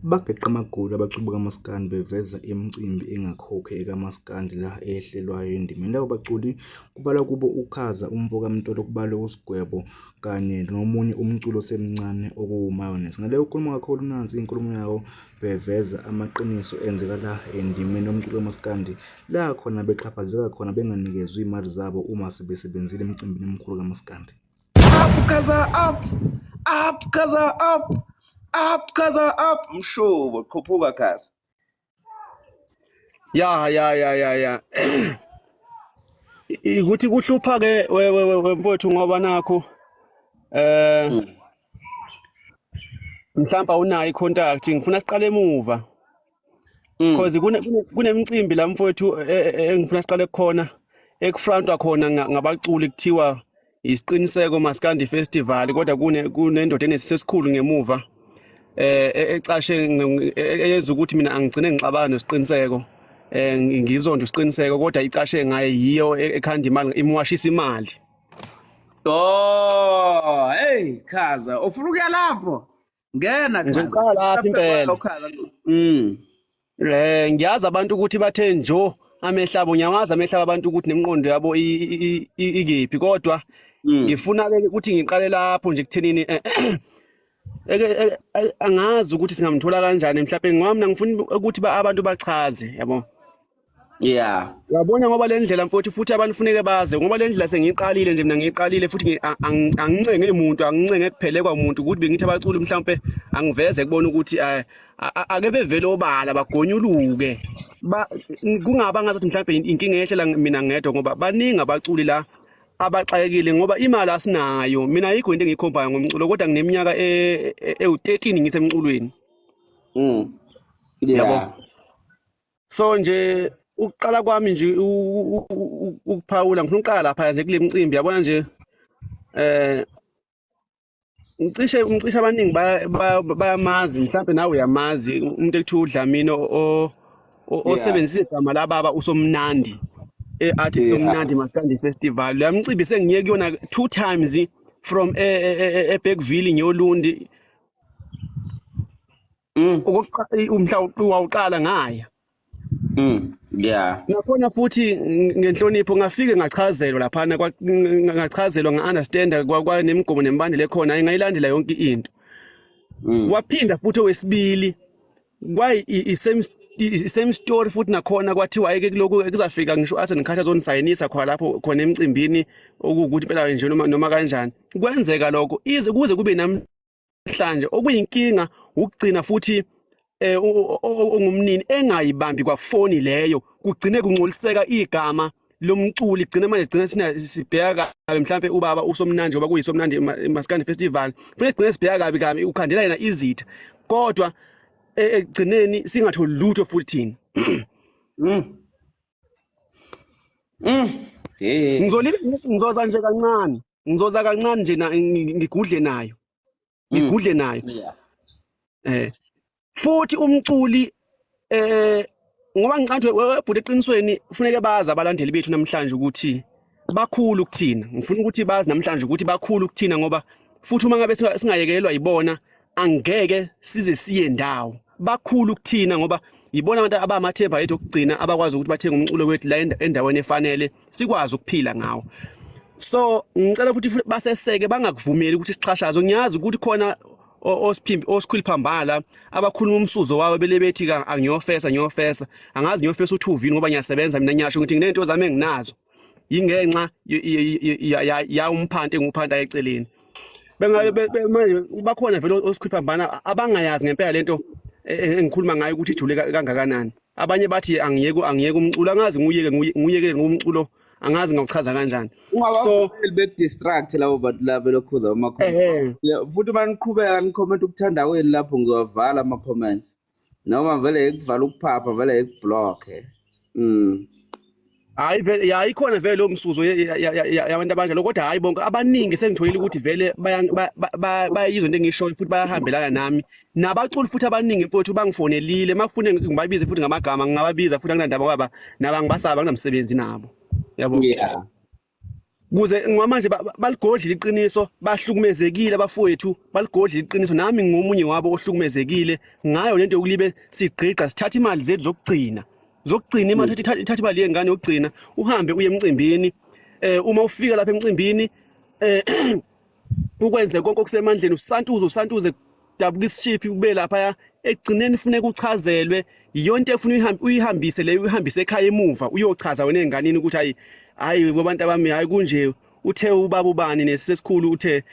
Bageqa amagoli abaculi bakamaskandi beveza imicimbi engakhokhe ekamaskandi la ehlelwayo endimeni. Labo baculi kubalwa kubo uKhaza, umvokamtolo, kubalwe uSgwebo kanye nomunye umculo osemncane okuwumayonesi. Ngale ukhuluma kakhulu nansi inkulumo yawo beveza amaqiniso enzeka la endimeni yomculo kamaskandi la khona bexhaphazeka khona benganikezwa imali zabo uma sebesebenzile emcimbini emkhulu kamaskandi. Up, Khaza, up! Up, Khaza, up! Up, Khaza, up! Mshubo, Kuthuke, Khaza. Ya. Ukuthi kuhlupha ke wemfowethu ngoba nakho mhlawumbe unayo icontact ngifuna siqale emuva because kunemicimbi la mfowethu engifuna siqale khona ekufrontwa khona ngabaculi kuthiwa isiqiniseko maskandi festival kodwa kunendoda enesisikhulu ngemuva ecashe eyenza ukuthi mina angigcine ngixabana nesiqiniseko ngizonto isiqiniseko kodwa icashe ngaye yiyo ekhanda imali imwashisa imali. Oh, hey Khaza, ufuna ukuya lapho? Ngena Khaza. Ngizoqala lapha impela. Ngiyazi abantu ukuthi bathe njo amehlabo, ngiyawazi amehlabo abantu ukuthi nemiqondo yabo ikephi kodwa ngifuna ke ukuthi ngiqale lapho nje kuthenini angazi ukuthi singamthola kanjani mhlawumbe ngoba mina ngifuna ukuthi abantu bachaze yabo. Yeah. Uyabona ngoba le ndlela mfowethu futhi abantu kufuneka baze ngoba le ndlela sengiyiqalile nje mina ngiyiqalile futhi angincenge umuntu angincenge kuphelekwa umuntu ukuthi bengithi abaculi mhlawumbe angiveze kubona ukuthi ake bevele obala bagonyuluke kungaba ngathi mhlawumbe inkinga ehlela mina ngedwa ngoba baningi abaculi la abaxayekile ngoba imali asinayo. Mina ayikho into engiyikhombayo ngomculo kodwa ngineminyaka ewu13 ngisemculweni. Yeah. So nje ukuqala kwami nje ukuphawula ngifuna uqala lapha nje kule mcimbi yabona nje ngicishe abaningi bayamazi mhlawumbe nawe uyamazi umuntu ekuthiwa uDlamini osebenzisa igama lababa usomnandi artist omnandi maskandi festival. La mcimbi sengiye kuyona 2 times from eBergville nyolundi umhla wawuqala ngaya. Yeah. Nakhona futhi ngenhlonipho ngafike ngachazelwa lapha ngachazelwa nga-understanda kwanemgomo nembandela ekhona ngayilandela yonke into. Waphinda futhi owesibili same story futhi nakhona kwathiwa ayike kuloko kuzafika ngisho athi ngikhatha zonisayinisa khona lapho khona emcimbini ukuthi impela nje noma kanjani kwenzeka lokho kuze kube namhlanje okuyinkinga ukugcina futhi ongumnini engayibambi kwafoni leyo kugcine kuncoliseka igama lomculi gcina manje sigcina sibheka kabi mhlawumbe ubaba usomnandi ngoba kuyisomnandi maskandi festival futhi sigcina sibheka kabi ukhandela yena izitha kodwa egcineni singatholi lutho futhi thina. Ngizoza nje kancane ngizoza kancane nje ngigudle nayo futhi umculi ngoba ngicanthe webhude eqinisweni kufuneka bazi abalandeli bethu namhlanje ukuthi bakhulu kuthina. Ngifuna ukuthi bazi namhlanje ukuthi bakhulu kuthina ngoba futhi uma ngabe singayekelwa yibona angeke size siye ndawo. Bakhulu kuthina ngoba yibona abantu abamathemba yethu okugcina abakwazi ukuthi bathenge umculo wethu la endaweni efanele sikwazi ukuphila ngawo. So ngicela futhi baseseke bangakuvumeli ukuthi sichashaze. Ngiyazi ukuthi khona osikhwiliphambala abakhuluma umsuzo wawo belebethi angiyofesa angazi ngiyofesa uthuvini ngoba ngiyasebenza mina ngiyasho ukuthi nginento zami enginazo yingenxa ya umphante nguphanta eceleni manje bakhona vele osikhwiliphambana abangayazi ngempela lento engikhuluma ngayo ukuthi ijule kangakanani. Abanye bathi angiyeke umculo angazi nguyekele ngomculo angazi ngawuchaza kanjani. So be distract labo bantu labo lokhuza ama comments. Futhi maniqhubeka nicomment ukuthanda kwenu lapho ngizowavala ama comments. Noma vele ekuvala ukuphapha vele ekublock. Hayi vele yayikhona vele lo msuzo yabantu abanjalo kodwa hayi bonke abaningi sengitholile ukuthi vele bayizwe into engishoyo futhi bayahambelana nami nabaculi futhi abaningi mfowethu bangifonelile makufune ngibabize futhi ngamagama ngingababiza futhi akunandaba kwaba naba ngibasaba nginamsebenzi nabo yabo. Yeah. kuze ngamanje baligodla iqiniso bahlukumezekile abafowethu baligodla iqiniso nami ngomunye wabo ohlukumezekile ngayo lento yokulibe sigqiqa sithatha imali zethu zokugcina imali ithatha imali yengane yokugcina uhambe uye emcimbini uma ufika lapha emcimbini ukwenze konke okusemandleni usantuze dabuka isishiphi kube lapha ekugcineni kufuneka uchazelwe yonke efuna uyihambise leyo uyihambise ekhaya emuva uyochaza wena enganini ukuthi hayi abantu abami hayi kunje uthe ubaba ubani nesesikhulu uthe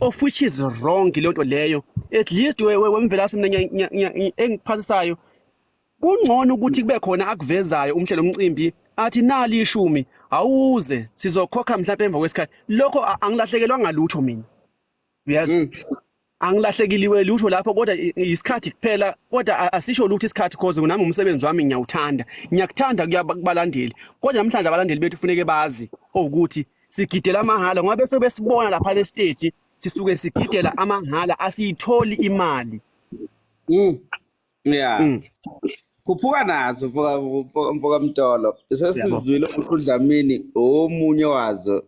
of which is wrong lento leyo at least wemvelasi mina engiphasisayo kungcono ukuthi kube khona akuvezayo umhlelo omcimbi athi nali ishumi awuze sizokhokha mhlawumbe emva kwesikhathi lokho angilahlekelwa ngalutho mina uyazi angilahlekiliwe lutho lapho kodwa isikhathi kuphela kodwa asisho lutho isikhathi cause nami umsebenzi wami ngiyakuthanda kubalandeli kodwa namhlanje abalandeli bethu kufanele bazi ukuthi sigidela amahala ngoba bese besibona lapha le stage sisuke sigidela amahala asiyitholi imali yeah kuphuka nazo mfoka Mtolo sesizwile uDlamini omunye wazo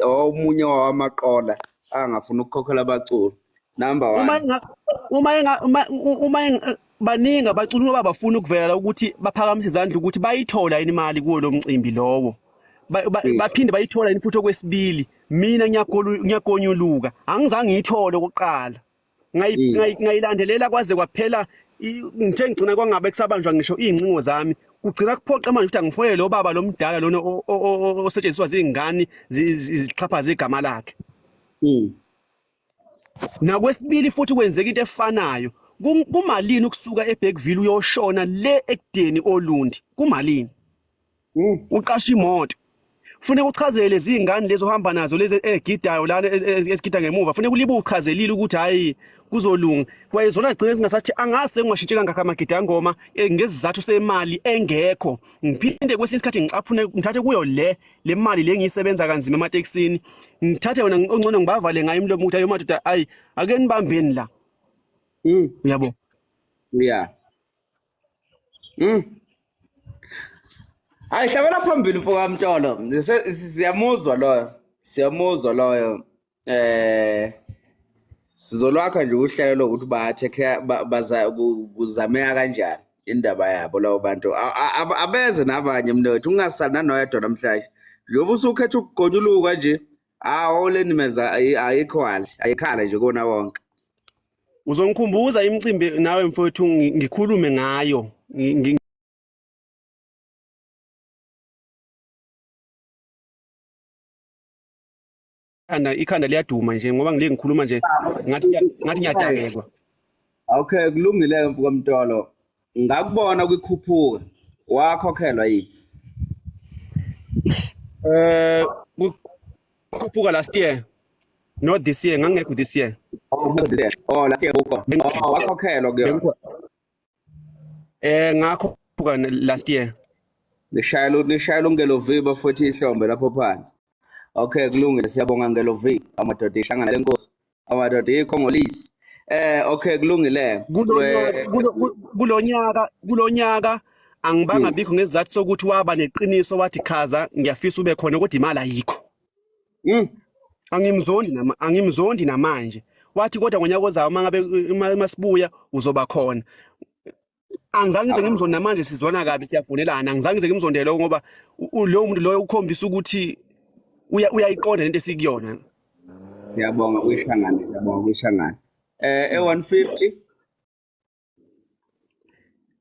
omunye wamaqola angafuna ukukhokhela abaculi number 1 uma baningi abaculi ngoba bafuna ukuvela ukuthi baphakamise izandla ukuthi bayithola imali kuwo lo mcimbi lowo baphinde bayithola yini futhi okwesibili mina ngiyakonyuluka angizange ngiyithole okokuqala ngayilandelela kwaze kwaphela ngithe ngicina kwangabe kusabanjwa ngisho izincingo zami kugcina kuphoqa manje ukuthi angifonele lo baba lomdala lona osetshenziswa zingane zixhaphaza igama lakhe nakwesibili futhi kwenzeka into efanayo kumalini ukusuka eBergville uyoshona le ekudeni Olundi kumalini uqasha imoto kufanele uchazele lezi ingane lezo hamba nazo lezi egidayo lana esigida ngemuva kufanele ulibe uchazelile ukuthi hayi kuzolunga kwayezona igcina ezingasathi angase ngingashintshela ngakho amagida ngoma ngesizathu semali engekho ngiphinde kwesinye isikhathi ngithathe kuyo le mali le ngiyisebenza kanzima emateksini ngithathe wona ongcono ngibavale ngayo imlomo ukuthi ayo madoda hayi ake nibambeni la uyabo yeah hayi hlabela phambili mfoka Mtolo siyamuzwa loyo sizolwakha nje uhlelo lokuthi baza kuzameka kanjani indaba yabo labo bantu abeze nabanye mnethu ungasana noyedwa namhlanje njengoba usukhetha ukugonyuluka nje olenimeza ayikhala nje kona wonke uzongikhumbuza imicimbi nawe mfowethu ngikhulume ngayo ikhanda liyaduma nje ngoba ngile ngikhuluma nje ngathi ngiyadakekwa okay kulungile mfoka Mtolo ngakubona kwikhuphuka wakhokhelwa yini kukhuphuka last year not this year ngangekho this year last year wakhokhelwa kuyona ngakhuphuka last year nishayelo ngeloviba futhi ihlombe lapho phansi okay kulungile siyabonga ngelovi amadoda ihlangana lenkosi amadoda ikhongolisi okay kulungile kulonyaka angibanga bikho ngesizathu sokuthi waba neqiniso wathi Khaza ngiyafisa ube khona kodwa imali ayikho angimzondi namanje wathi kodwa ngonyaka ozayo mangabe masibuya uzoba khona angizange ngize ngimzondi namanje sizwana kabi siyafonelana angizange ngize ngimzondele ngoba lo muntu loyo ukhombisa ukuthi uyayiqonda lento esikuyona siyabonga kuyishangana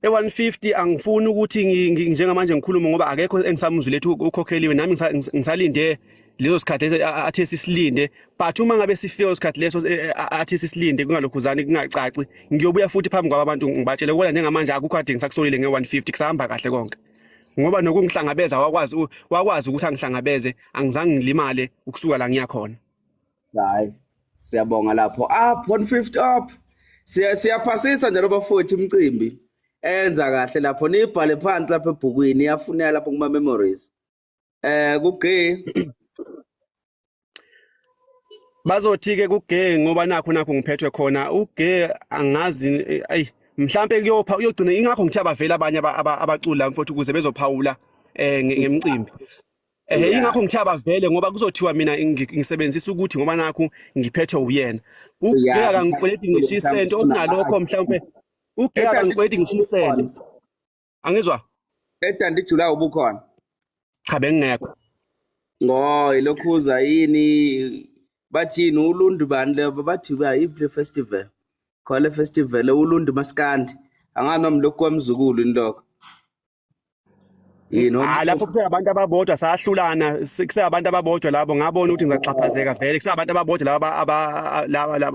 e150 angifuni ukuthi njengamanje ngikhuluma ngoba akekho engisamuzwe lethu ukhokheliwe nami ngisalinde lezo sikhathi athe sisilinde but uma ngabe sifika isikhathi leso athe sisilinde kungalokhuzani kungacaci ngiyobuya futhi phambi kwabantu ngibatshele kodwa njengamanje akukho ade ngisakusolile nge150 kusahamba kahle konke ngoba nokungihlangabeza wakwazi ukuthi angihlangabeze angizange ngilimale ukusuka la ngiyakhona hayi siyabonga lapho up 150 up siyaphasisa njalo bafowethu imicimbi enza kahle lapho nibhale phansi lapha ebhukwini yafunela lapho kuma memories kuge bazothi-ke kuge ngoba nakho ngiphethwe khona uge angazi mhlambe uyogcina ingakho ngithi abavela abanye abaculi la mfowethu ukuze bezophawula ngemicimbi Ingakho ngithi abavele ngoba kuzothiwa mina ngisebenzisa ukuthi ngoba nakho ngiphethe uyena. Ugeka kangikweleti ngisho isento okunalokho mhlawumbe ugeka kangikweleti ngisho isento. Angizwa? Edanda iJuly ubukhona. Cha bengekho. Ngo ilokhuza yini bathini ulundu bani lebo bathi bayiphi festival. Khole festival ulundu maskandi. Anganom lokho kwamzukulu indoko. Lapho kuseyabantu ababodwa sahlulana kuseyabantu ababodwa labo ngabona ukuthi ngizaxhaphazeka vele kuseyabantu ababodwa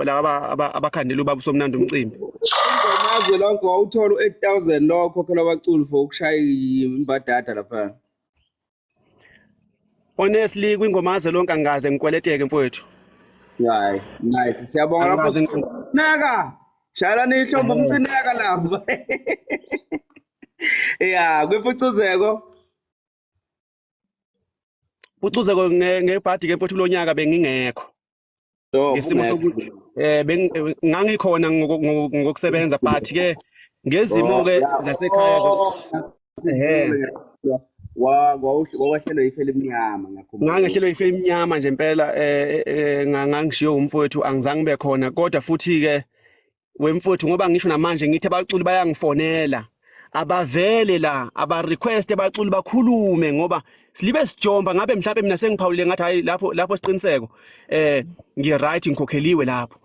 laba abakhandela ubaba somnandi umcimbi. Ingomazwe lonke wawuthola u8000 lokho khona abaculi for ukushaya imbadada lapha. Honestly kwingomaze lonke angaze ngikweleteke mfowethu. Hayi nice siyabonga lapho naka shala nihlomba umcineka lapha. Yeah, kwimpucuzeko. Ucuzeko ngebhadi ke mfowethu kulonyaka bengingekho. Ngesimo sokuthi ngangikhona ngokusebenza but ke ngezimo ke zasekhaya wahlelwe ifele emnyama ngakhumbula. Ngangehlelwe ifele emnyama nje impela ngangishiyo umfowethu angizange be khona kodwa futhi ke wemfowethu ngoba ngisho namanje ngithi abaculi bayangifonela. Abavele la aba request abaculi bakhulume ngoba silibe sijomba ngabe mhlawumbe mina sengiphawule ngathi hayi lapho siqiniseko ngi right ngikhokheliwe lapho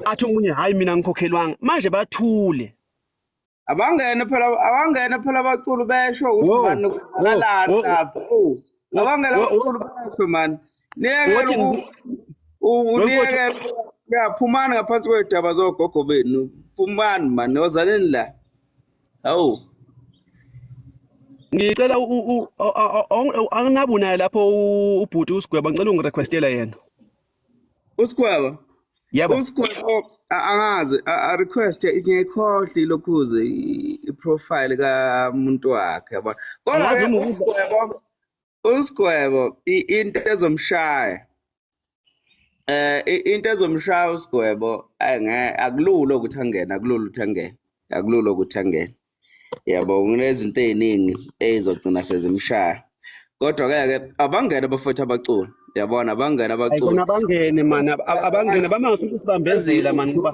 athi umunye hayi mina ngikhokhelwanga manje bathule abangene phela abaculi besho ukuthi manje kulalana lapho abangene abaculi besho man niyeke uniyeke yaphumana ngaphansi kwedaba zogogo benu phumani man ozaleni la. Awu ngicela anginabunayo lapho ubhuti uSgwebo ngicela ungirequestela yena uSgwebo. Yebo uSgwebo angazi a request ngiyikhohli lokhuze iprofile kamuntu wakhe yabona kodwa uSgwebo into ezomshaya into ezomshaya uSgwebo akululo ukuthi angene akululo ukuthi angene. Yabo kunezinto eziningi ezogcina sezimshaya kodwa ke abangene bafethu abaculi yabona abangene abaculi ayibona abangene man abangene bamangasuthi sibambezela man ngoba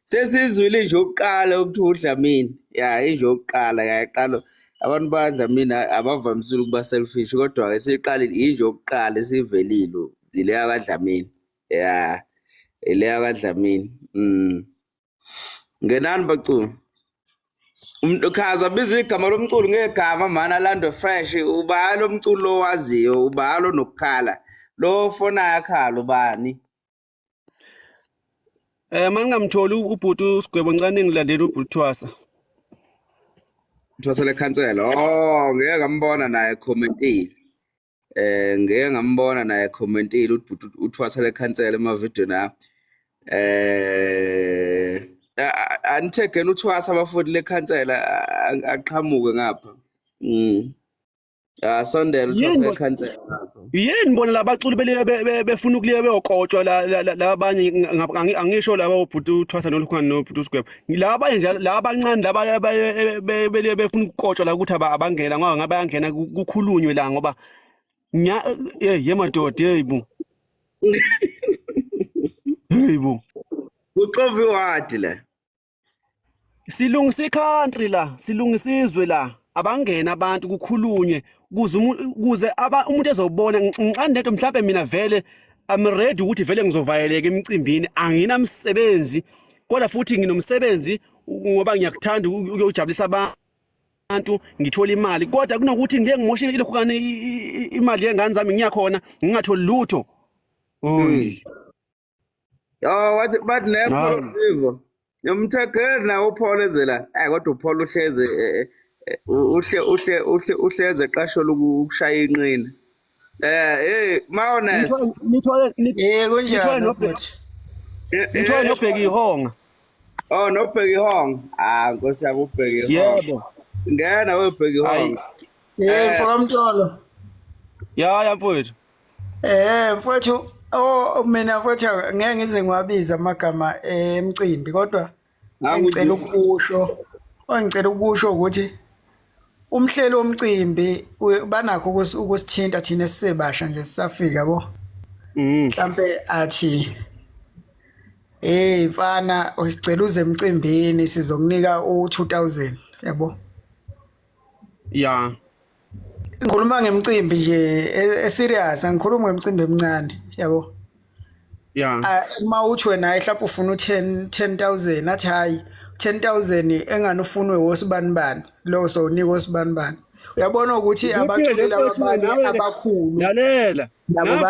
sesizwile nje ukuqala ukuthi uDlamini nje ukuqala yaqala abantu baDlamini abavamisile ukuba selfish kodwa ke siqalile inje ukuqala esivelile ile yakwaDlamini ile yakwaDlamini ngenani baculi umuntu Khaza biza igama lomculo ngegama mana Lando Fresh ubalo umculo owaziyo ubalo nokukhala lo fona yakhala ubani mangingamtholi ubhuti uSgwebo ncane ngilandela ubhuti Thwasa le khansela ngeke ngambona naye commentile ngeke ngambona naye commentile ubhuti uThwasa le khansela ema video na anithekeni uThwasa abafundi lekhansela aqhamuke ngapha sondela uThwasa lekhansela ngapha yini bona labaculi befuna ukuliya beyokotshwa labanye angisho laba ubhuti uThwasa nolukhwana nobhuti uSgwebo labanye nje labancane laba befuna ukukotshwa la ukuthi abangena ngoba ngabe bayangena kukhulunywe la ngoba madoda heyibo uxove wadi la silungisa country la silungisizwe la abangena abantu kukhulunywe kuze umuntu ezobona ngicane lento mhlawumbe mina vele I'm ready ukuthi vele ngizovayeleka emcimbini anginamsebenzi kodwa futhi nginomsebenzi ngoba ngiyakuthanda ukuyojabulisa abantu ngithola imali kodwa kunokuthi ngeke ngimoshe ilokhukane imali yengane zami ngiyakhona ngingatholi lutho wathi bathi nepho vivo yomthekeli nawo upholezela kodwa uPaul uhleze uhleze eqasho lokushaya inqina Maones kunjani futhi ngithola nobheka ihonga nobheka ihonga Nkosi yami ubheka ihonga yebo ngena webheka ihonga mfaka Mtolo ya mfowethu mfowethu mina mfowethu ngeke ngize ngiwabiza amagama emcimbi kodwa ngicela ukusho ukuthi umhlelo womcimbi banakho ukusithinta thina sisebasha nje sisafika yabo. Mhlambe athi mfana usicela uze emcimbini sizokunika u2000 yabo. Ya. Ngikhuluma ngemicimbi nje serious angikhulumi ngemicimbi emincane yabo. Ya. Mawuthi wena mhlawumbe ufuna u10000 athi hayi 10000 engani ufunwe wosibanibani lo sonika wosibanibani. Uyabona ukuthi abatholi labanye abakhulu. Lalela. Nabo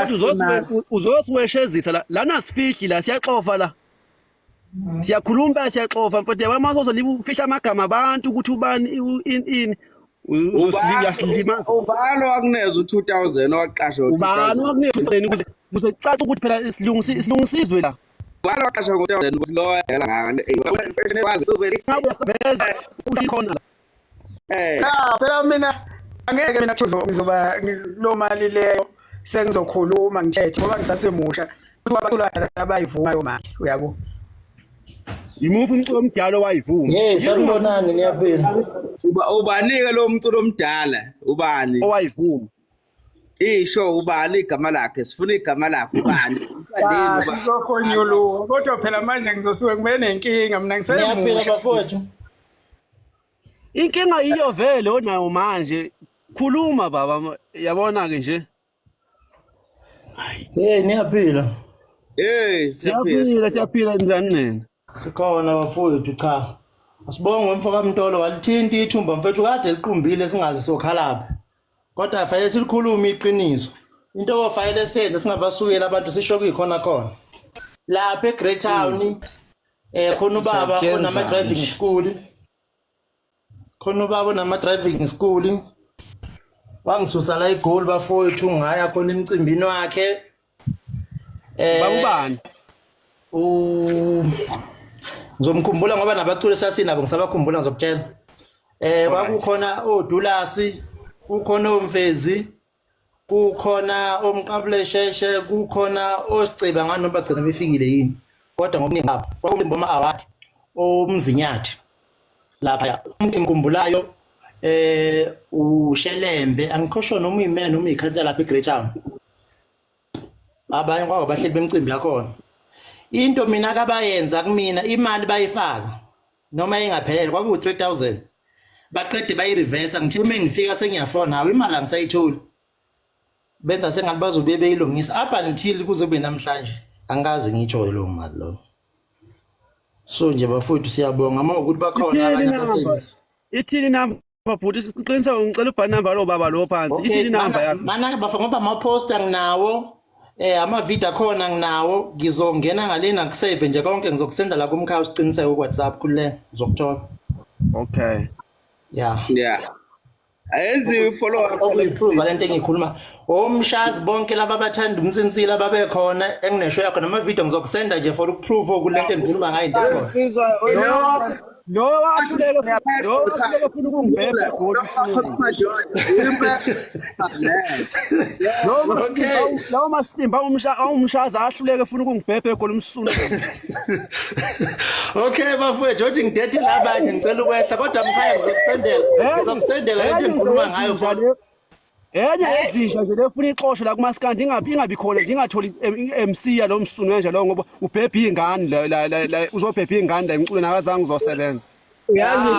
uzosiweshezisa lana sifihli la siyaxofa la. Siyakhuluma siyaxofa mfowethu yabona uzolifihla amagama abantu ukuthi ubani ini uzosilimaza. Ubani wakuneza u2000 waqasha u2000. Ubani wakuneza ukuze caca ukuthi phela isilungisizwe la. Ubani waqasha ngo2000 ukuthi lo yela ngale wazi uveli beveza ukhona la. Phela mina angeke mina ngizoba lo mali leyo sengizokhuluma ngithethe ngoba ngisasemusha ukuthi abathula abayivumayo manje uyabo. Yimuphi umculo omdala wayivuma? Sanibonani niyaphila. Ubanike lo mculo omdala ubani? Owayivuma. Isho ubani igama lakhe sifuna igama lakhe ubani? Sizokhonyuluka kodwa phela manje ngizosuke kumele nenkinga mina ngisemusha. Niyaphila bafowethu. Inkinga iyo vele onayo manje. Khuluma baba yabona ke nje. Niyaphila. Siyaphila njani nina? Sikhona bafowethu cha. Asibonge mfaka Mtolo walithinta ithumba mfethu kade liqumbile singazi sokhalapha. Kodwa fanele silikhuluma iqiniso. Into ofanele senze singabasukela abantu sisho kuyikhona khona. Lapha eGreat Town khona ubaba onama driving school. Khona ubaba onama driving school. Wangisusa la eGoli bafowethu ngaya khona emcimbini wakhe. Babubani? Ngizomkhumbula ngoba nabaculi sasinabo ngisabakhumbula ngizokutshela. Kwakukhona oDulasi, kukhona oMfezi, kukhona omqabulesheshe, kukhona osiceba ngani noma bagcina befikile yini. Kodwa ngokuningi ngapha kwakumboma award omzinyathi. Lapha ngikhumbulayo uShelembe angikhosho noma uyimene noma ikhansa lapha eGreat Town. Abanye kwabo bahleli bemcimbi yakhona. Into mina kabayenza kumina imali bayifaka noma ingaphelele kwaku 3000 baqede bayireverse ngithe mengifika sengiyafona hawo imali angisayitholi benza sengathi bazobe beyilungisa apha until kuze kube namhlanje angikaze ngitsho lo mali lo. So nje bafowethu siyabonga uma ukuthi bakhona abanye abasebenzi. Ithini number bhuti siqinisa ngicela ubhani number lo baba lo phansi. Ithini number yakho? Mana bafa ngoba ama poster nginawo ama video khona nginawo ngizongena ngalena kusave nje konke ngizokusenda la kumkhaya usiqiniseke ku WhatsApp kule ngizokuthola. Okay. Yeah. Ayenzi follow up okuyiprove lento engikhuluma. Omshazi bonke laba abathanda umsinsila babe khona enginesho yakho nama video ngizokusenda nje for ukuprove okulento engikhuluma ngayo into. Lo wahluleka funa ukungibhebha lo masimba umshaza ahluleke funa ukungibhebha egoli umsunu. Okay bafowethu uthi ngidethe labanye ngicela ukwehla kodwa mkhaya ngizokusendela lento engikhuluma ngayo for enye ezisha nje lefuna ixosho la kumaskandi ingabi khona nje ingatholi MC ya lo msunu kanje lo ngoba ubhebha ingane la uzobhebha ingane la imculo nakazange uzosebenza. Uyazi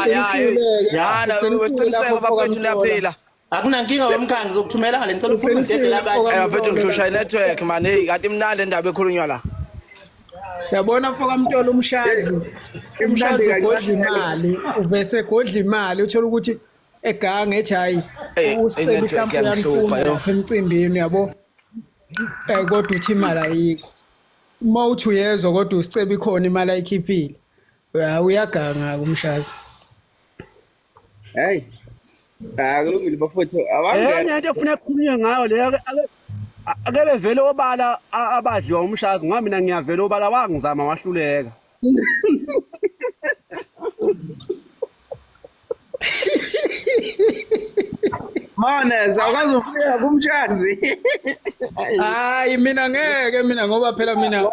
yana uqiniseke bafethu liyaphila. Akunankinga womkhaya ngizokuthumela ngale ngicela ukhulume ngidethe labanye. Bafethu ngishosha network man hey kanti imnandi indaba ekhulunywa la. Yabona mfoka Mtolo umshazi ugodla imali uvese godla imali uthola ukuthi egange ethi hayi usicela mhlawumbe uyamfuna emcimbini yabo kodwa uthi imali ayikho uma uthi uyezwa kodwa usicela ikhona imali ayikhiphile uyaganga kumshazi. Hey akulungile bafowethu awangena into efuna ukukhulunywa ngayo le akebe vele obala abadliwa umshazi ngoba mina ngiyavela obala wangizama wahluleka. Mona awukazi ufika kumshazi. Hayi mina ngeke mina ngoba phela mina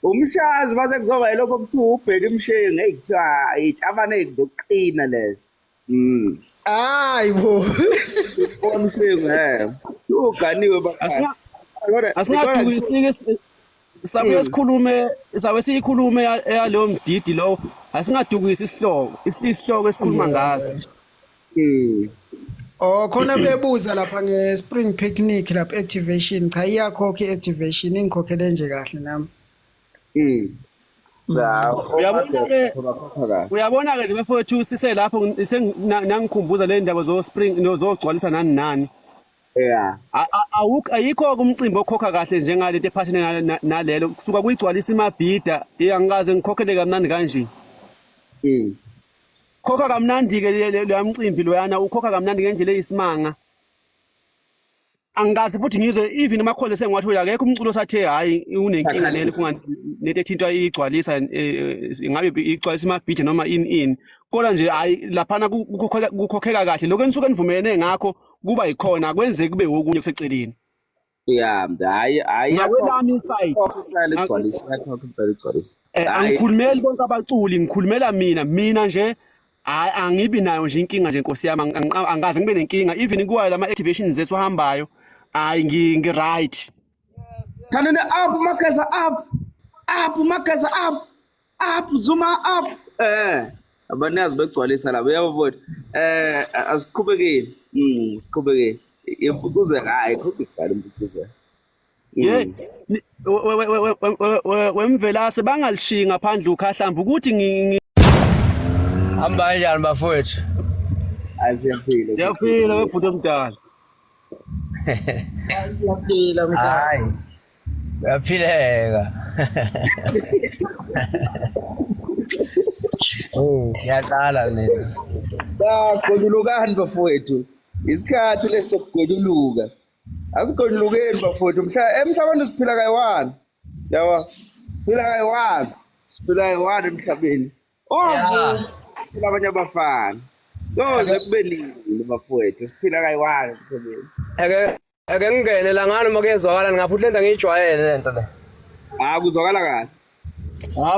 umshazi base kuzoba yilokho kuthiwa ubheka imshengi ngeke kuthiwa itabane zokuqina lezo. Hayibo. Umsingo uganiwe bakhala. Asingadukisiki sabe sikhulume yalo mdidi lo asingadukisi isihloko esikhuluma ngaso. Oh khona bebuza lapha nge-spring picnic lapha activation cha iyakhokha i-activation ingikhokhele nje kahle nami. Uyabona ke nje bafowethu sise lapho nangikhumbuza le ndaba zo spring nozogcwalisa nani. Yeah. Ayikho umcimbi okhokha kahle njengalento ephathene nalelo kusuka kuyigcwalisa imabhida angikaze ngikhokhele kamnandi kanje. Khokha kamnandi ke lo mcimbi loyana ukhokha kamnandi ngendlela eyisimanga. Angikaze futhi ngizwe even amakhoze sengiwathi akekho umculo sathe hayi unenkinga leli kunganete ethintwa igcwalisa ingabe igcwalisa imabhida noma in kodwa nje hayi laphana kukhokheka kahle lokho enisuke nivumelene ngakho kuba yikhona kwenze kube okunye kuseceleni. Yeah, hayi Ngakwelami side angikhulumeli bonke abaculi ngikhulumela mina nje angibi nayo nje inkinga nje Nkosi yami angaze ngibe nenkinga even kuwa lama activations esihambayo hayi ngi-right. Thanene up Makaza up zuma up abanazi begcwalisa labo uyabona asiqhubekeni siqhubekeni kuze hayi khophi isikali umbucize wemvelase bangalishinga phandle ukhahlamba ukuthi hamba kanjani bafowethu Siyaphila webhuti omdala. Siyaphila mkhulu. Hayi. Uyaphileka. Ngiyaqala mina. Gonyulukani bafowethu. Isikhathi lesokugonyuluka. Asigonyulukeni bafowethu. Emhlabeni siphila kayi-1. Yawa. Siphila kayi-1. Siphila kayi-1 emhlabeni. Abanye abafana. Yoze kube nini bafowethu siphila kayi-1 emhlabeni. Ake ngingene la ngani makezwakala ngaphuthi lento ngiyijwayele lento le. Kuzwakala kahle.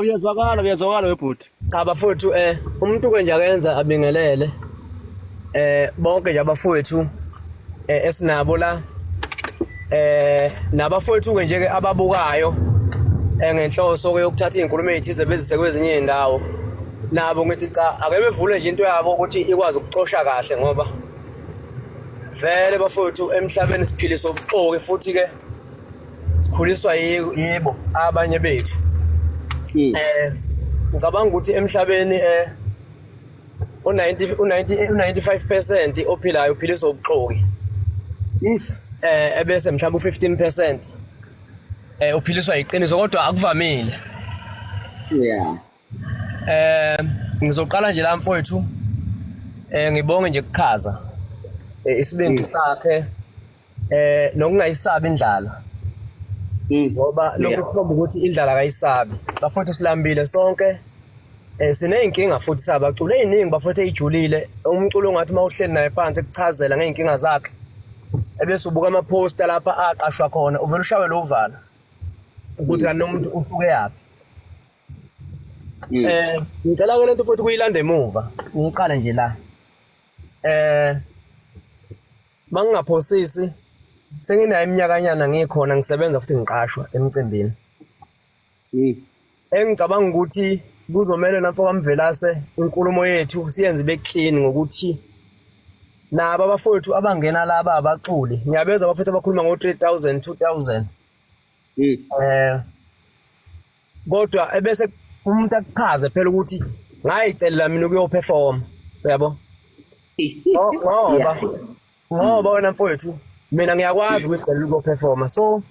Uyazwakala webhuti. Cha bafowethu umuntu ke nje akenza abingelele bonke nje abafowethu esinabo la nabafowethu ke nje ababukayo ngenhloso yokuthatha izinkulumo ezithize bezise kwezinye indawo nabo ngithi cha ake bevule nje into yabo ukuthi ikwazi ukuxosha kahle ngoba vele bafowethu emhlabeni siphiliso obuxoki futhi ke sikhuliswa yebo abanye bethu ngicabanga ukuthi emhlabeni u95% ophilayo uphiliswa ubuxoki ebese mhlawumbe u15% uphiliswa iqiniso kodwa akuvamile. Ngizoqala nje la mfowethu ngibonge nje kuKhaza isibindi sakhe nokungayisabi indlala ngoba lokho kukhomba ukuthi indlala kayisabi bafowethu silambile sonke sineyinkinga futhi sabaculi eziningi bafowethu ejulile umculo ongathi mawuhleli naye phansi ekuchazela ngeyinkinga zakhe ebese ubuka ama poster lapha aqashwa khona uvela ushawe lo vala ukuthi kanti umuntu usuke yapi. Ngicela ke lento futhi kuyilanda emuva ngiqale nje la mangingaphosisi senginayo iminyakanyana ngikhona ngisebenza futhi ngiqashwa emcimbini engicabanga ukuthi kuzomela namfo kamvelase inkulumo yethu siyenze ibe clean ngokuthi nabo abafowethu abangena laba abaculi ngiyabeza abafowethu abakhuluma ngo3000 2000 kodwa ebese umuntu akuchaze phela ukuthi ngayicelela mina ukuyoperform yabo ngoba wena mfowethu mina ngiyakwazi ukucelela ukuyoperforma so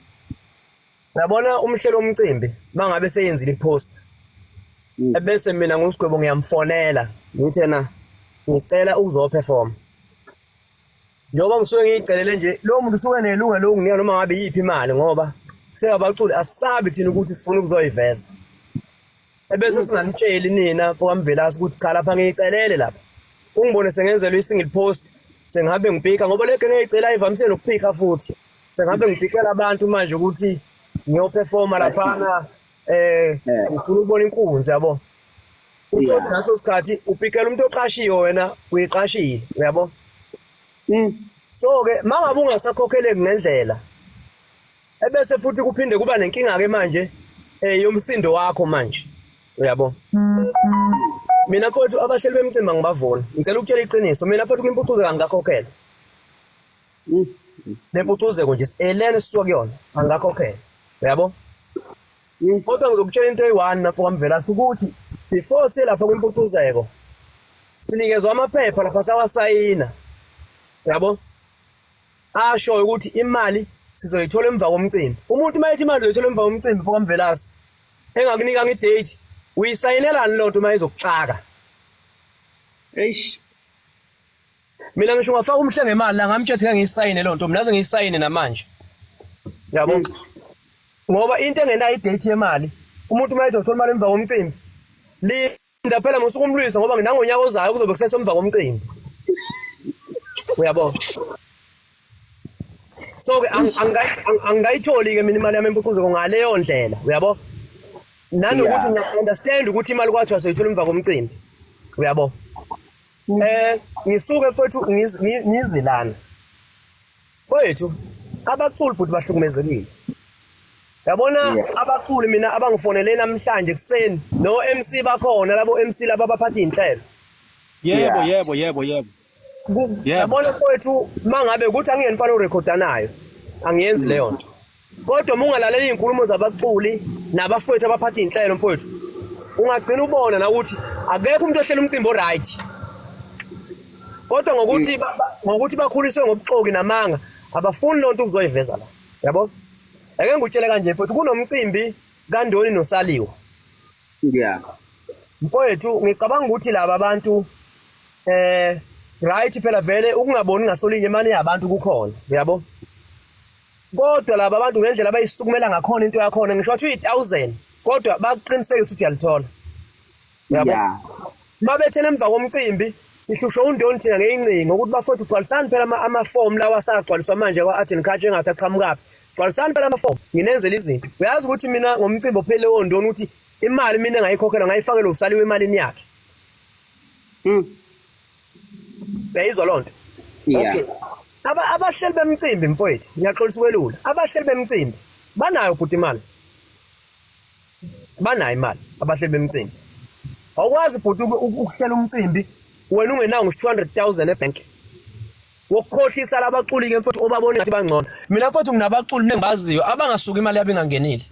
ngiyabona umhlelo womcimbi bangabe seyenzile ipost ebese mina ngoSgwebo ngiyamfonela ngithi na ngicela ukuzoperform njengoba ngisuke ngiyicelele nje lo muntu usuke nelunga lokunginika noma ngabe yiphi imali ngoba seyabaculi asabi thina ukuthi sifuna ukuzoyiveza ebese singanitsheli nina mfokamvelasi ukuthi cha lapha ngiyicelele lapha ungibone sengenzelwe isingle post sengabe ngibhika ngoba leke ngiyicela ivamise nokuphika futhi sengabe ngifikela abantu manje ukuthi ngiyoperforma laphana ngifuna ukubona inkunzi yabo uthi ngaso sikhathi upikela umuntu oqashiwe wena uyiqashile uyabo. So ke mangabe ungasakhokhele ngendlela ebese futhi kuphinde kuba nenkinga ke manje yomsindo wakho manje uyabo. Mina mfowethu abahleli bemcimbi ngibavula ngicela ukutshela iqiniso mina mfowethu kwimpucuzo angakhokhela nempucuzeko nje elene sisuka kuyona angakhokhela uyabo. Kodwa ngizokutshela into eyi-1 nafo kamvela ukuthi before selapha kwimpucuzeko sinikezwa amaphepha lapha sawasayina uyabo asho ukuthi imali sizoyithola emva komcimbi. Umuntu mayethi imali uzoyithola emva komcimbi mfo kamvelasi engakunika ngidate uyisayinelani lo nto mayizokuxaka. Eish. Mina ngisho ngafaka umhle ngemali la ngamtshethe ngiyisayine lo nto mina naze ngiyisayine namanje yabo. Ngoba into engenayo idate yemali umuntu mayethi uthola imali emva komcimbi linda phela ngosuku umlwisa ngoba nginangonyaka ozayo kuzobe kusese emva komcimbi uyabo. So ke angayitholi ke mina imali yami empucuzeko ngaleyo ndlela uyabo. Nanokuthi ngiyaunderstand ukuthi imali kwathi wasoyithola emva komcimbi uyabo. Ngisuke mfowethu ngizilana mfowethu abaculi futhi bahlukumezekile yabona. Abaculi mina abangifonele namhlanje kuseni no MC bakhona labo MC laba abaphatha inhlelo. Yebo. Yabona mfowethu mangabe ukuthi angiyeni fanele urecorda nayo angiyenzi leyo nto. Kodwa mungalalela izinkulumo zabaculi nabafowethu abaphatha inhlelo mfowethu ungagcina ubona na ukuthi akekho umuntu ohlela umcimbi oright. Kodwa ngokuthi bakhuliswe ngobuxoki namanga abafuni lonto ukuzoyiveza la yabo. Ake ngutshele kanje mfowethu kunomcimbi kaNdoni noSaliwa. Mfowethu ngicabanga ukuthi laba abantu right phela vele ukungaboni ngasolinye imali yabantu kukhona uyabo. Kodwa laba abantu ngendlela abayisukumela ngakhona into yakhona ngisho wathi 1000 kodwa baqiniseke ukuthi uyalithola yabo. Mabethele emva komcimbi sihlusho uNdoni thina ngeincingo ukuthi bafowethu ugcwalisani phela ama-form lawa asagcwaliswa manje kwa-art and culture engathi aqhamukaphi. Gcwalisani phela ama-form nginenzela izinto. Uyazi ukuthi mina ngomcimbi ophele woNdoni ukuthi imali mina engayikhokhela ngayifakela uSaliwe emalini yakhe. Uyayizwa lonto? Okay. Abahleli bemcimbi mfowethu ngiyaxolisa ukwelula. Abahleli bemcimbi banayo futhi imali. Banayo imali abahleli bemcimbi. Awukwazi futhi ukuhlela umcimbi wena ungenawo ngisho 200,000 ebank. Wokukhohlisa labaculi ke mfowethu obabona ngathi bangcono. Mina mfowethu nginabaculi nengibaziyo abangasuka imali yabo ingangenile.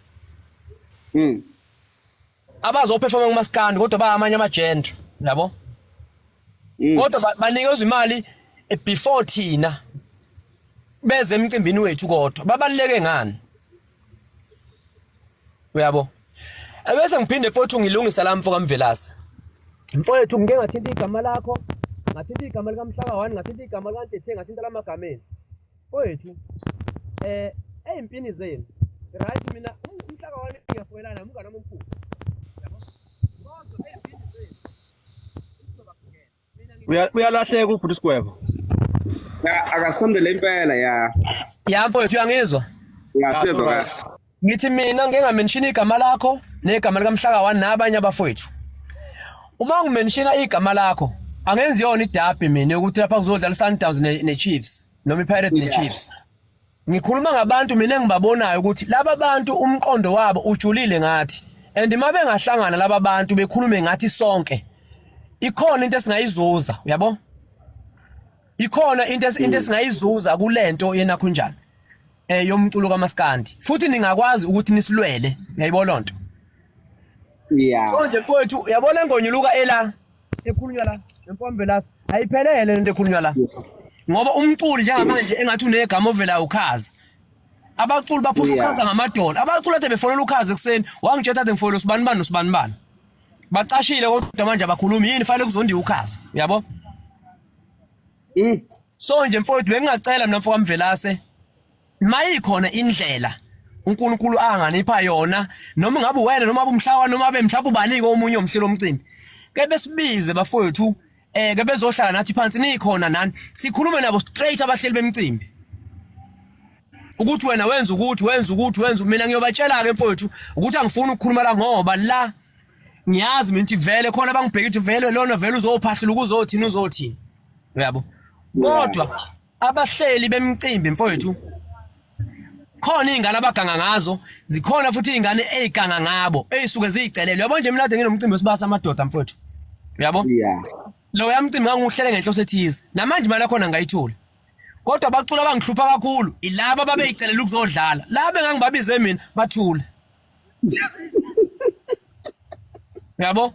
Abazoperforma kumaskandi kodwa bayamanye amagender yabo. Kodwa banikezwe imali before thina beze emcimbini wethu kodwa babaluleke ngani uyabo. Ebese ngiphinde futhi ngilungisa la mfo kamvelasa mfowethu ngike ngathinta igama lakho ngathinta igama likamhlaka 1 ngathinta igama likaNtethe ngathinta lamagameni mfowethu ezimpini zenu right. Mina umhlaka 1 ngiyafoyelana umngane omkhulu yabo. Kodwa ezimpini zenu uyalahleka ubhuti Sgwebo. Akasondele impela ya mfowethu uyangizwa. Siyezwa kahle. Ngithi mina ngeke ngamention igama lakho negama likamhlaka 1 nabanye abafowethu. Uma ngimenshina igama lakho angenzi yona idabi mina ukuthi lapha kuzodlala Sundowns neChiefs noma iPirates neChiefs. Ngikhuluma ngabantu mina engibabonayo ukuthi laba bantu umqondo wabo ujulile ngathi and mabe ngahlangana laba bantu bekhulume ngathi sonke ikhona into esingayizuza uyabo. Ikhona into esingayizuza kulento yena kunjani yomculo kaMaskandi futhi ningakwazi ukuthi nisilwele uyayibona lonto. So nje mfowethu uyabona ngonyuluka ela ekhulunywa la empombelasi ayiphelele lento ekhulunywa la ngoba umculi njengamanje engathi unegama ovela uKhaza. Abaculi baphusha uKhaza ngamadola. Abaculi ade befonela uKhaza ekseni wangitshela ade ngifonela usibani. Bacashile kodwa manje abakhulumi yini fanele kuzondiwa uKhaza uyabo. So nje mfowethu bengingacela mina mfowethu kamvelase mayikhona indlela uNkulunkulu anganipha yona noma ngabe wena noma abumhlawa noma abe mhlawumbe ubanike omunye umhlelo omcimbi ke besibize bafowethu ke bezohlala nathi phansi nikhona nani sikhulume nabo straight abahleli bemcimbi ukuthi wena wenza mina ngiyobatshela ke mfowethu ukuthi angifuni ukukhuluma la ngoba la ngiyazi mina ukuthi vele khona abangibheka ukuthi vele lona vele uzophahlela ukuzothini uzothini uyabo kodwa abahleli bemicimbi mfowethu khona izingane abaganga ngazo zikhona futhi izingane eziganga ngabo ezisuke ziyicelele yabo nje mina kade nginomcimbi wesibasa amadoda mfowethu uyabo lo yamcimbi ngangihlele ngenhloso ethize namanje imali yakho ngayithola kodwa abacula abangihlupha kakhulu ilaba babeyicelela ukuzodlala laba engangibabize mina bathule yabo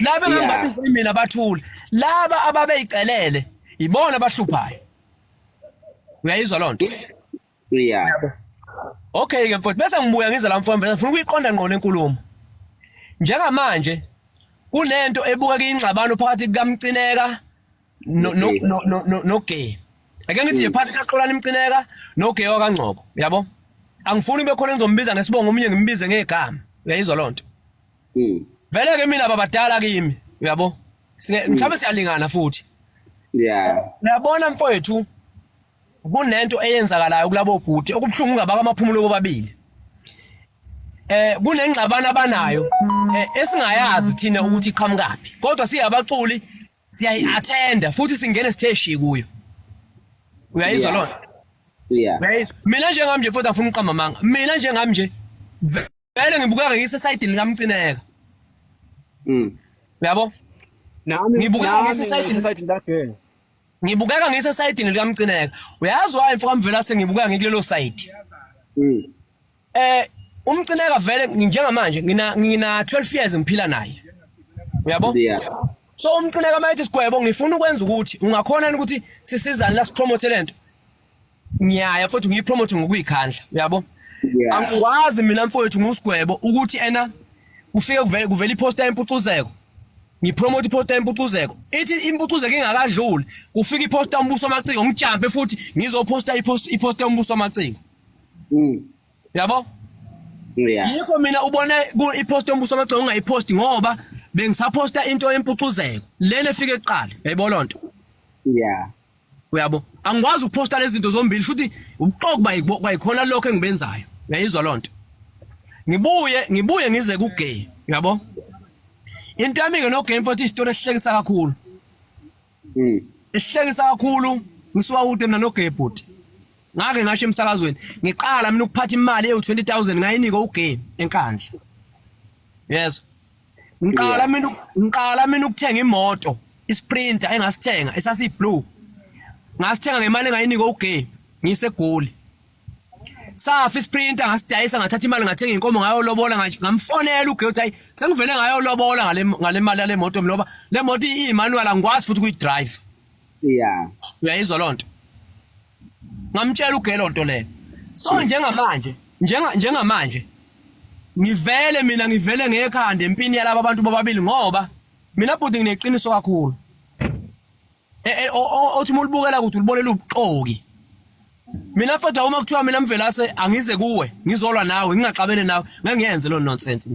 laba engangibabize mina bathule laba ababeyicelele ibona abahluphayo uyayizwa lonto okay ke mfowethu bese ngibuya ngiza la mfowethu ngifuna ukuyiqonda ngqo lenkulumo njengamanje kunento ebukeka ingxabano phakathi kukaMcineka no gay ake ngithi phakathi kaXolani Mcineka no gay wakangcobo yabo angifuni ube khona ngizombiza ngesibongo omunye ngimbize ngegama uyayizwa lonto vele ke mina babadala kimi uyabo mhlawumbe siyalingana futhi uyabona mfowethu kunento eyenzakalayo kulabo bhuti okubhlungu ngabaka amaphumulo bobabili kunengxabano abanayo esingayazi thina ukuthi iqhamukapi kodwa siyabaculi siyayi-attenda futhi singene siteshi kuyo uyayizwa lona mina njengami nje futhi afuna uqamba manga mina njengami nje vele ngibukeka ngisesayidini likaMcineka uyabo ngibukeka ngisesayidini likaMcineka uyazi wayi mfoka mvela sengibukeka ngikulelo side uMcineka vele njengamanje ngina 12 years ngiphila naye uyabo so uMcineka mayithi Sgwebo ngifuna ukwenza ukuthi ungakhona ukuthi sisizane la sipromote lento ngiyaya futhi ngiyipromote ngokuyikhandla uyabo angikwazi mina mfowethu nguSgwebo ukuthi ena ufike kuvela iposta yempucuzeko ngipromote iposta yempucuzeko ithi impucuzeko ingakadluli kufika iposta yombuso wamaciko ngijampe futhi ngizoposta iposta yombuso wamaciko yabo yikho mina ubone iposta yombuso wamaciko ungayiposti ngoba bengisaposta into yempucuzeko lena efike eqala yayibona lonto uyabo angikwazi ukuposta lezi zinto zombili futhi ubuxoki bayikhona lokho engibenzayo uyayizwa lonto ngibuye ngize kugay yabo into yami ke no game futhi isitori esihlekisa kakhulu esihlekisa kakhulu ngisuka kude mina no gay bhuti ngake ngasho emsakazweni ngiqala mina ukuphatha imali ewu20,000 ngayinika ugay enkandla yes ngiqala mina ukuthenga imoto isprinter engasithenga esasiblue ngasithenga ngemali engayinika ugay ngisegoli safi isprinter ngasidayisa ngathatha imali ngathenga inkomo ngayo lobola ngamfonela ugay uthi hayi sengivele ngayo lobola ngale mali yale moto ngoba le moto imanual angikwazi futhi kuyidrive uyayizwa lonto ngamtshela ugay lonto le so njengamanje ngivele ngekhanda empini yalabo abantu bobabili ngoba mina bhuti ngineqiniso kakhulu othi mulibukela ukuthi ulibonela ubuxoki mina futhi uma kuthiwa mina mvelase angize kuwe ngizolwa nawe ngingaxabene nawe ngiyenze lo nonsense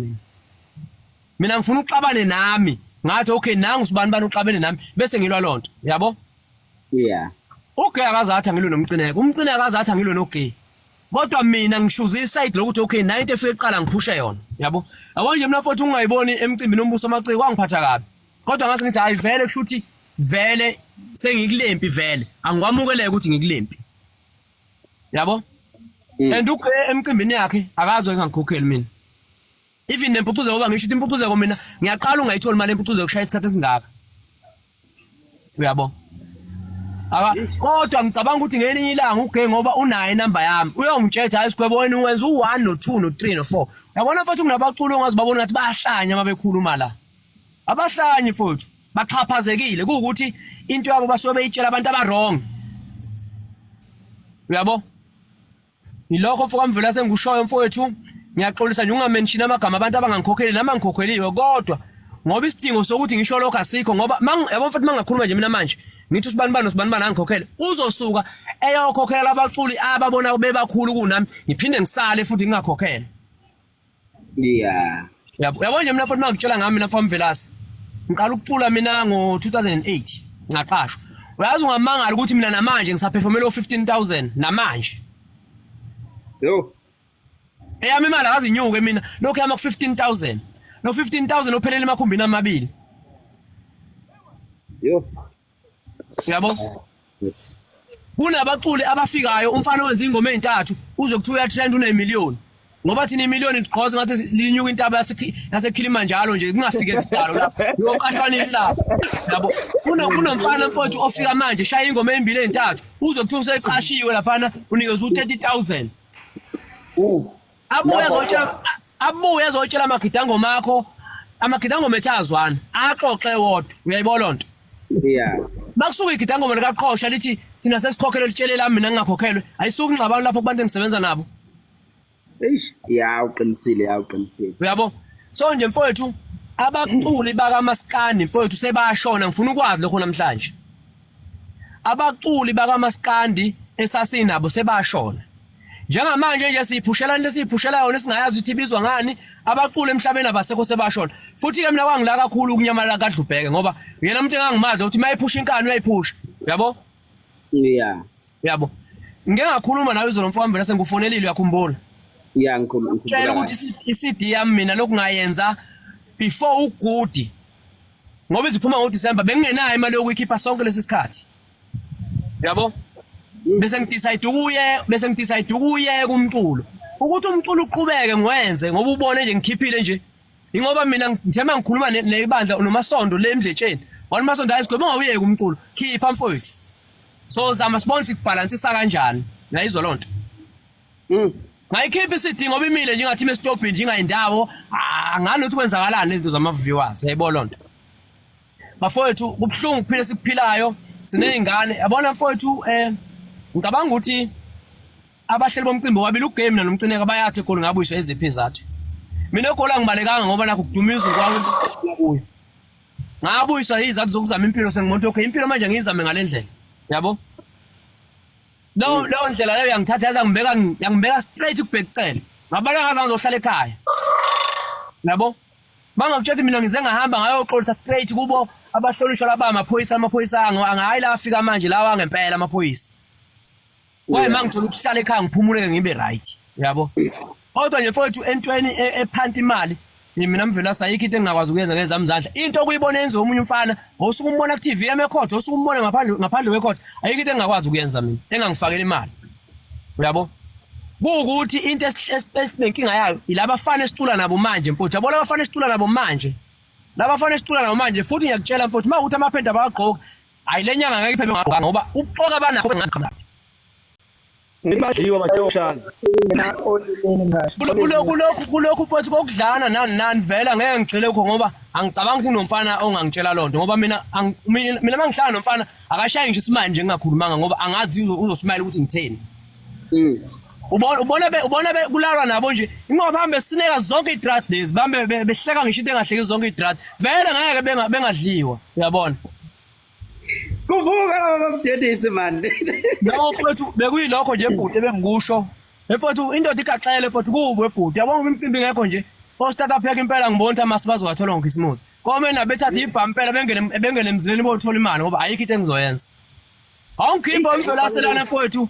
mina ngifuna uxabane nami ngathi okay nangu sibani uxabene nami bese ngilwa lonto yabo okay akazathi angilwe nomcineka umcineka akazathi angilwe nogay kodwa mina ngishuza iside lokuthi okay 90 efike eqala ngiphushe yona yabo yabo nje mina futhi ungayiboni emcimbini ombuso amaciko kwangiphatha kabi kodwa ngase ngithi hayi vele kushuthi vele sengikulempi vele angikwamukeleke ukuthi ngikulempi yabo and ugay emcimbini yakhe akazwe engangikhokheli mina even nempucuzeko ngoba ngisho impucuzeko mina ngiyaqala ungayitholi imali empucuzeko kushaya isikhathi esingaka uyabo kodwa ngicabanga ukuthi ngelinye ilanga ugay ngoba unayo inamba yami uyongitshela hayi Sgwebo wena uwenza u1 no2 no3 no4 yabona futhi kunabaculi ongazibabona ngathi bayahlanya mabekhuluma la abahlanyi futhi baxhaphazekile ukuthi into yabo basuke beyitshela abantu abarong uyabo nilokho mfoka mvela sengushoyo mfowethu ngiyaxolisa nje ungamention amagama abantu abangangikhokheli nama ngikhokheliwe kodwa ngoba isidingo sokuthi ngisho lokho asikho ngoba yabo mfowethu mangakhuluma nje mina manje ngithi usibani angikhokhele uzosuka eyokhokhela abaculi ababona bebakhulu kunami ngiphinde ngisale futhi ngingakhokhela yabo nje mina futhi mangitshela ngami mina mfoka mvelase ngiqala ukucula mina ngo2008 ngaqashwa uyazi ungamangala ukuthi mina namanje ngisaperformela 15,000 namanje eyami imali akazinyuke mina lokho yama ku15,000 no 15,000 ophelele emakhumbini amabili. Yo. Yabo? Kunabaculi abafikayo umfana wenza ingoma ezintathu uzokuthiwa trend une million. Ngoba thina imillion igqoza ngathi linyuka intaba yaseKilimanjaro nje kungafike kudalo lapha. Yoqashwana lapha. Yabo? Kunomfana mfowethu ofika manje shaya ingoma ezimbili ezintathu uzokuthiwa useqashiwe lapha unikeza u30,000. Abuye azotshela amagidangoma akho amagidangoma ethazwana axoxe wodwa uyayibona lonto. Yeah. Bakusuka igidangoma likaqhosha lithi thina sesikhokhele litshelela mina ngingakhokhelwe ayisuki ngxabano lapho kubantu engisebenza nabo. Eish, yeah, uqinisile. Uyabo? So nje mfowethu abaculi bakamaskandi mfowethu sebashona ngifuna ukwazi lokho namhlanje. Abaculi bakamaskandi esasinabo sebashona. Njengamanje nje siphushela into siphushela yona singayazi ukuthi ibizwa ngani abaculi emhlabeni abasekho sebashona. Futhi ke mina kwangila kakhulu ukunyamalala kaDlubheke ngoba yena umuntu engangimazi ukuthi mayiphusha inkani uyayiphusha. Uyabo? Yeah. Yabo. Ngeke ngakhuluma nawe izolo mfowethu vele sengufonelile uyakhumbula. Yeah, ngikhuluma. Tshela ukuthi iCD yami mina lokungayenza before ugudi. Ngoba iziphuma ngoDecember bengingenayo imali yokuyikhipha sonke lesisikhathi. Yabo? Bese ngidecide ukuye kumculo. Ukuthi umculo uqhubeke ngiwenze ngoba ubone nje ngikhiphile nje. Ingoba mina ngithema ngikhuluma nebandla nomasondo lemdletsheni. Wona masondo ayisiGwebo ngawuyeke umculo. Khipha mfowethu. So zama sibonise ikubalansisa kanjani. Ngayizwa lonto. Ngayikhipha isidingo ngoba imile nje ngathi mesitophi nje ingayindawo angani ukuthi kwenzakalani izinto zama viewers yayibona lonto. Bafowethu kubhlungu kuphila sikuphilayo sinezingane yabona mfowethu ngicabanga ukuthi abahleli bomcimbi wabili ugame nanomcineka bayathi khona ngabuyiswa eziphi izathu. Mina gola ngibalekanga ngoba nakho kudumiza kwawo kuyo. Ngabuyiswa izathu zokuzama impilo sengimoto okay impilo manje ngizame ngalendlela. Yabo? No ndlela leyo yangithatha yangibeka straight ukubhekicela. Ngabala ngaze ngizohlala ekhaya. Yabo? Bangakutshela mina ngize ngahamba ngayoxolisa straight kubo abahlonishwa laba amaphoyisa angayi la afika manje lawa ngempela amaphoyisa. Kwaye mangithola ukuhlala ekhaya ngiphumule ngibe right. Yabo? Kodwa nje mfowethu entweni ephanti imali mina mvela sayikho into engakwazi ukuyenza ngezami izandla. Into okuyibona yenza omunye umfana ngosuku umbona ku TV emekhotho osuku umbona ngaphandle kwekhotho ayikho into engakwazi ukuyenza mina engangifakela imali. Uyabo? Kuukuthi into esinenkinga yayo ilaba bafana esicula nabo manje mfowethu. Yabona abafana esicula nabo manje. Laba bafana esicula nabo manje futhi ngiyakutshela mfowethu mawukuthi amaphenda bayagqoka ayilenyanga ngeke iphephe ngoba uxoka abanakho ngazikhamla. Ngibadliwa batoshazi. Kulokhu futhi kokudlana nani vela ngeke ngigcile lokho ngoba angicabanga ukuthi nomfana ongangitshela lonto ngoba mina mangihlala nomfana akashayi nje isimanje ngingakhulumanga ngoba angazi uzosmile ukuthi ngitheni. Ubona kulalwa nabo nje ingoba hambe sineka zonke idrad lezi bambe behleka ngisho into engahleki zonke idrad vele ngeke bengadliwa uyabona. Kuvuka abamdedisi man. No mfowethu bekuyilokho nje ebhuti ebengikusho. Mfowethu indoda igaxele mfowethu kubo ebhuti. Yabona imicimbi ngekho nje. O-startup yakhe impela ngibona ukuthi amasi bazowathola ngoKhisimusi. Kome na bethatha ibhampela bengene emzileni bothola imali ngoba ayikho into engizoyenza. Awungikhipha umzolaselana mfowethu.